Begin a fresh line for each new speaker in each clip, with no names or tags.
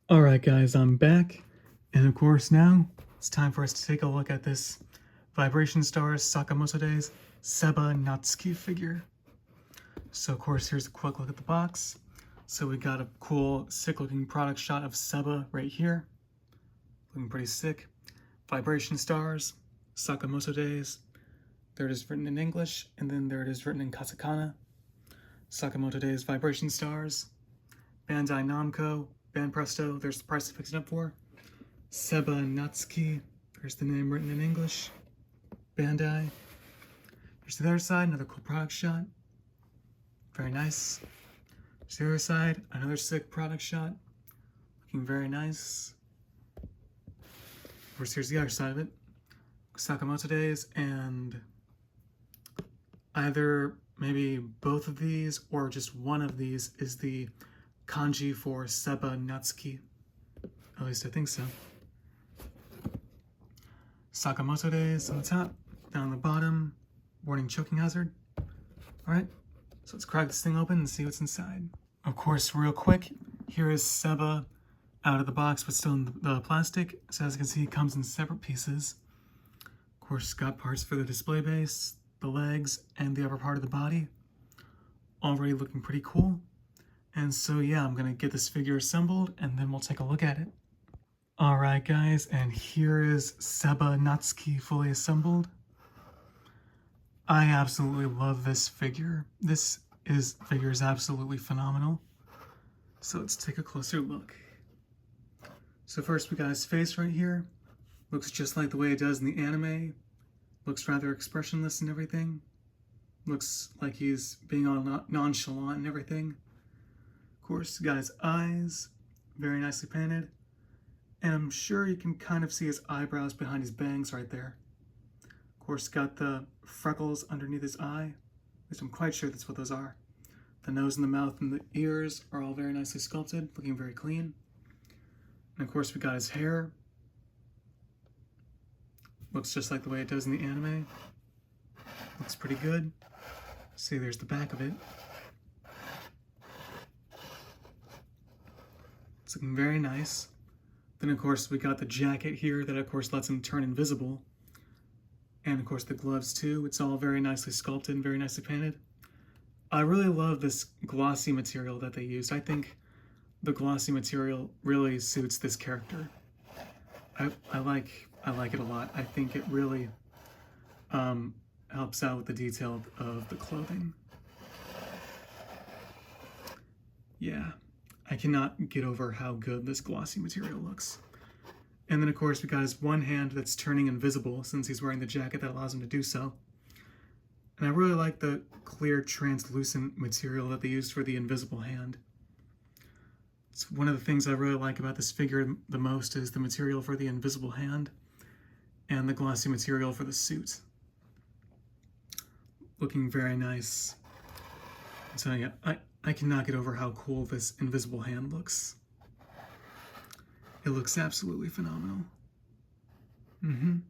Alright guys, I'm back, and of course now, it's time for us to take a look at this Vibration Stars Sakamoto Days Seba Natsuki figure. So of course, here's a quick look at the box. So we got a cool, sick-looking product shot of Seba right here. Looking pretty sick. Vibration Stars, Sakamoto Days. There it is written in English, and then there it is written in katakana. Sakamoto Days Vibration Stars. Bandai Namco. Banpresto, there's the price I picked it up for. Seba Natsuki, there's the name written in English. Bandai. Here's the other side, another cool product shot. Very nice. Here's the other side, another sick product shot. Looking very nice. Of course, here's the other side of it. Sakamoto Days, and either maybe both of these or just one of these is the kanji for Seba Natsuki. At least I think so. Sakamoto Days on the top, down on the bottom, warning choking hazard. Alright, so let's crack this thing open and see what's inside. Of course, real quick, here is Seba out of the box but still in the plastic. So as you can see, it comes in separate pieces. Of course, it's got parts for the display base, the legs, and the upper part of the body. Already looking pretty cool. And so yeah, I'm gonna get this figure assembled and then we'll take a look at it. Alright guys, and here is Seba Natsuki fully assembled. I absolutely love this figure. This figure is absolutely phenomenal. So let's take a closer look. So first we got his face right here. Looks just like the way it does in the anime. Looks rather expressionless and everything. Looks like he's being all nonchalant and everything. Of course, got his eyes, very nicely painted, and I'm sure you can kind of see his eyebrows behind his bangs right there. Of course, got the freckles underneath his eye, at least I'm quite sure that's what those are. The nose and the mouth and the ears are all very nicely sculpted, looking very clean. And of course, we got his hair. Looks just like the way it does in the anime. Looks pretty good. See, there's the back of it. It's looking very nice. Then of course we got the jacket here that of course lets him turn invisible. And of course the gloves too. It's all very nicely sculpted and very nicely painted. I really love this glossy material that they used. I think the glossy material really suits this character. I like it a lot. I think it really helps out with the detail of the clothing. Yeah. I cannot get over how good this glossy material looks. And then of course we got his one hand that's turning invisible since he's wearing the jacket that allows him to do so. And I really like the clear translucent material that they used for the invisible hand. It's one of the things I really like about this figure the most is the material for the invisible hand and the glossy material for the suit. Looking very nice. So yeah, I cannot get over how cool this invisible hand looks. It looks absolutely phenomenal. Then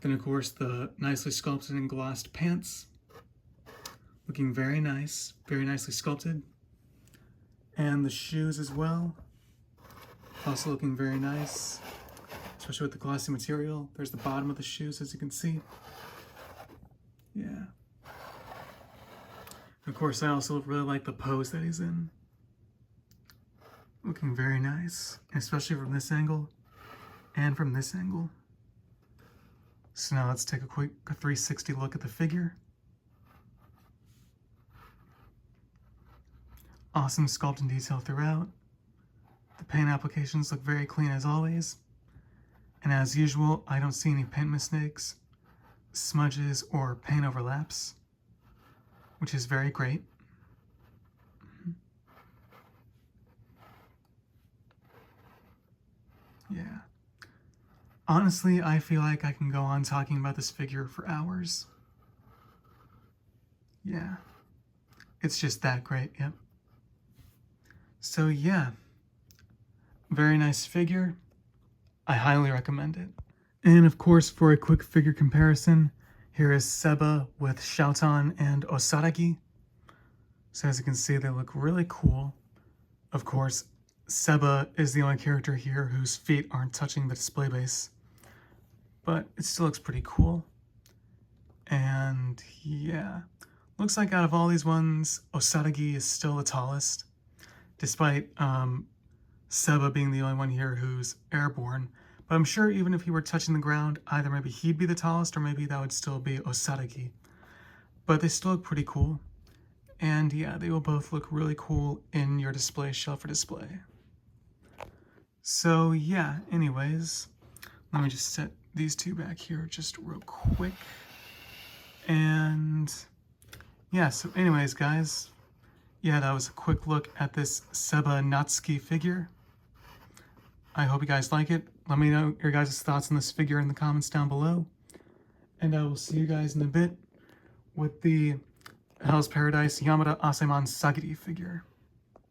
of course the nicely sculpted and glossed pants. Looking very nice, very nicely sculpted. And the shoes as well. Also looking very nice, especially with the glossy material. There's the bottom of the shoes as you can see. Yeah. Of course, I also really like the pose that he's in. Looking very nice, especially from this angle and from this angle. So now let's take a quick 360 look at the figure. Awesome sculpt and detail throughout. The paint applications look very clean as always. And as usual, I don't see any paint mistakes, smudges, or paint overlaps, which is very great. Yeah. Honestly, I feel like I can go on talking about this figure for hours. Yeah. It's just that great, yep. So yeah. Very nice figure. I highly recommend it. And of course, for a quick figure comparison, here is Seba with Shouton and Osaragi. So as you can see, they look really cool. Of course, Seba is the only character here whose feet aren't touching the display base. But it still looks pretty cool. And yeah, looks like out of all these ones, Osatagi is still the tallest, despite Seba being the only one here who's airborne. But I'm sure even if he were touching the ground, either maybe he'd be the tallest or maybe that would still be Osatagi. But they still look pretty cool. And yeah, they will both look really cool in your display shelf or display. So yeah, anyways, let me just set these two back here just real quick. And yeah, so anyways, guys, yeah, that was a quick look at this Seba Natsuki figure. I hope you guys like it. Let me know your guys' thoughts on this figure in the comments down below. And I will see you guys in a bit with the Hell's Paradise Yamada Asaemon Sagiri figure.